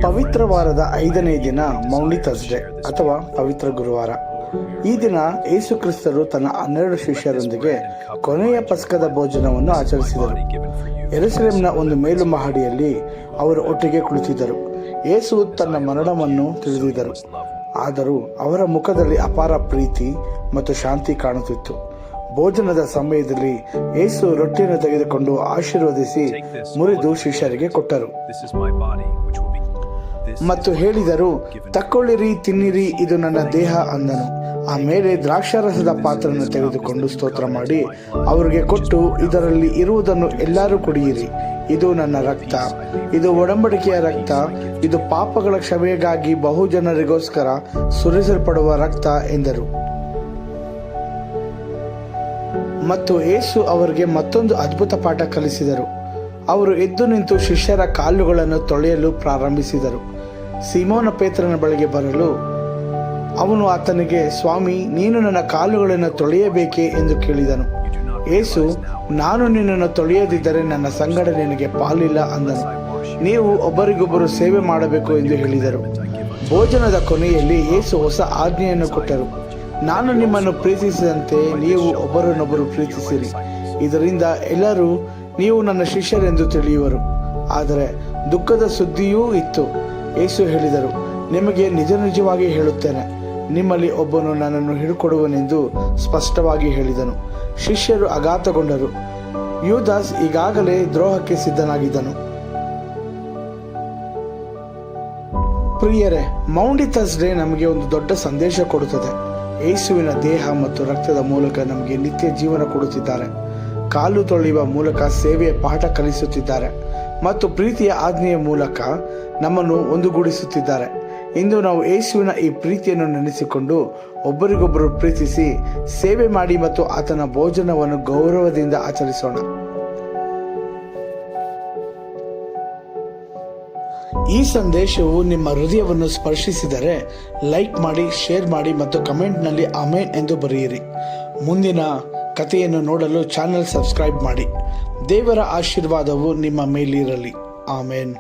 ಪವಿತ್ರ ವಾರದ 5ನೇ ದಿನ ಮೌಂಡಿ ಥರ್ಸ್ಡೇ ಅಥವಾ ಪವಿತ್ರ ಗುರುವಾರ. ಈ ದಿನ ಯೇಸು ಕ್ರಿಸ್ತರು ತನ್ನ 12 ಶಿಷ್ಯರೊಂದಿಗೆ ಕೊನೆಯ ಪಸ್ಕದ ಭೋಜನವನ್ನು ಆಚರಿಸಿದರು. ಯೆರೂಸಲೇಮಿನ ಒಂದು ಮೇಲು ಮಹಡಿಯಲ್ಲಿ ಅವರು ಒಟ್ಟಿಗೆ ಕುಳಿತಿದ್ದರು. ಯೇಸು ತನ್ನ ಮರಣವನ್ನು ತಿಳಿದಿದ್ದರು, ಆದರೂ ಅವರ ಮುಖದಲ್ಲಿ ಅಪಾರ ಪ್ರೀತಿ ಮತ್ತು ಶಾಂತಿ ಕಾಣುತ್ತಿತ್ತು. ಭೋಜನದ ಸಮಯದಲ್ಲಿ ಯೇಸು ರೊಟ್ಟಿಯನ್ನು ತೆಗೆದುಕೊಂಡು ಆಶೀರ್ವದಿಸಿ ಮುರಿದು ಶಿಷ್ಯರಿಗೆ ಕೊಟ್ಟರು ಮತ್ತು ಹೇಳಿದರು, ತಕ್ಕೊಳ್ಳಿರಿ, ತಿನ್ನಿರಿ, ಇದು ನನ್ನ ದೇಹ ಅಂದನು. ಆಮೇಲೆ ದ್ರಾಕ್ಷಾರಸದ ಪಾತ್ರವನ್ನು ತೆಗೆದುಕೊಂಡು ಸ್ತೋತ್ರ ಮಾಡಿ ಅವರಿಗೆ ಕೊಟ್ಟು, ಇದರಲ್ಲಿ ಇರುವುದನ್ನು ಎಲ್ಲರೂ ಕುಡಿಯಿರಿ, ಇದು ನನ್ನ ರಕ್ತ, ಇದು ಒಡಂಬಡಿಕೆಯ ರಕ್ತ, ಇದು ಪಾಪಗಳ ಕ್ಷಮೆಗಾಗಿ ಬಹುಜನರಿಗೋಸ್ಕರ ಸುರಿಸಲ್ಪಡುವ ರಕ್ತ ಎಂದರು. ಮತ್ತು ಯೇಸು ಅವರಿಗೆ ಮತ್ತೊಂದು ಅದ್ಭುತ ಪಾಠ ಕಲಿಸಿದರು. ಅವರು ಎದ್ದು ನಿಂತು ಶಿಷ್ಯರ ಕಾಲುಗಳನ್ನು ತೊಳೆಯಲು ಪ್ರಾರಂಭಿಸಿದರು. ಸೀಮೋನ ಪೇತ್ರನ ಬಳಿಗೆ ಬರಲು ಅವನು ಆತನಿಗೆ, ಸ್ವಾಮಿ, ನೀನು ನನ್ನ ಕಾಲುಗಳನ್ನು ತೊಳೆಯಬೇಕೇ ಎಂದು ಕೇಳಿದನು. ಯೇಸು, ನಾನು ನಿನ್ನನ್ನು ತೊಳೆಯದಿದ್ದರೆ ನನ್ನ ಸಂಗಡ ನಿನಗೆ ಪಾಲಿಲ್ಲ ಅಂದನು. ನೀವು ಒಬ್ಬರಿಗೊಬ್ಬರು ಸೇವೆ ಮಾಡಬೇಕು ಎಂದು ಹೇಳಿದರು. ಭೋಜನದ ಕೊನೆಯಲ್ಲಿ ಯೇಸು ಹೊಸ ಆಜ್ಞೆಯನ್ನು ಕೊಟ್ಟರು. ನಾನು ನಿಮ್ಮನ್ನು ಪ್ರೀತಿಸಿದಂತೆ ನೀವು ಒಬ್ಬರನ್ನೊಬ್ಬರು ಪ್ರೀತಿಸಿರಿ, ಇದರಿಂದ ಎಲ್ಲರೂ ನೀವು ನನ್ನ ಶಿಷ್ಯರೆಂದು ತಿಳಿಯುವರು. ಆದರೆ ದುಃಖದ ಸುದ್ದಿಯೂ ಇತ್ತು. ಯೇಸು ಹೇಳಿದರು, ನಿಮಗೆ ನಿಜ ನಿಜವಾಗಿ ಹೇಳುತ್ತೇನೆ, ನಿಮ್ಮಲ್ಲಿ ಒಬ್ಬನು ನನ್ನನ್ನು ಹಿಡುಕೊಡುವನೆಂದು ಸ್ಪಷ್ಟವಾಗಿ ಹೇಳಿದನು. ಶಿಷ್ಯರು ಆಘಾತಗೊಂಡರು. ಯೂದಾಸ್ ಈಗಾಗಲೇ ದ್ರೋಹಕ್ಕೆ ಸಿದ್ಧನಾಗಿದ್ದನು. ಪ್ರಿಯರೇ, ಮೌಂಡಿ ಥರ್ಸ್ಡೇ ನಮಗೆ ಒಂದು ದೊಡ್ಡ ಸಂದೇಶ ಕೊಡುತ್ತದೆ. ಯೇಸುವಿನ ದೇಹ ಮತ್ತು ರಕ್ತದ ಮೂಲಕ ನಮಗೆ ನಿತ್ಯ ಜೀವನ ಕೊಡುತ್ತಿದ್ದಾರೆ. ಕಾಲು ತೊಳೆಯುವ ಮೂಲಕ ಸೇವೆಯ ಪಾಠ ಕಲಿಸುತ್ತಿದ್ದಾರೆ ಮತ್ತು ಪ್ರೀತಿಯ ಆಜ್ಞೆಯ ಮೂಲಕ ನಮ್ಮನ್ನು ಒಂದುಗೂಡಿಸುತ್ತಿದ್ದಾರೆ. ಇಂದು ನಾವು ಯೇಸುವಿನ ಈ ಪ್ರೀತಿಯನ್ನು ನೆನೆಸಿಕೊಂಡು ಒಬ್ಬರಿಗೊಬ್ಬರು ಪ್ರೀತಿಸಿ ಸೇವೆ ಮಾಡಿ ಮತ್ತು ಆತನ ಭೋಜನವನ್ನು ಗೌರವದಿಂದ ಆಚರಿಸೋಣ. ಈ ಸಂದೇಶವು ನಿಮ್ಮ ಹೃದಯವನ್ನು ಸ್ಪರ್ಶಿಸಿದರೆ ಲೈಕ್ ಮಾಡಿ, ಶೇರ್ ಮಾಡಿ ಮತ್ತು ಕಮೆಂಟ್ನಲ್ಲಿ ಆಮೇನ್ ಎಂದು ಬರೆಯಿರಿ. ಮುಂದಿನ ಕಥೆಯನ್ನು ನೋಡಲು ಚಾನೆಲ್ ಸಬ್ಸ್ಕ್ರೈಬ್ ಮಾಡಿ. ದೇವರ ಆಶೀರ್ವಾದವು ನಿಮ್ಮ ಮೇಲಿರಲಿ. ಆಮೇನ್.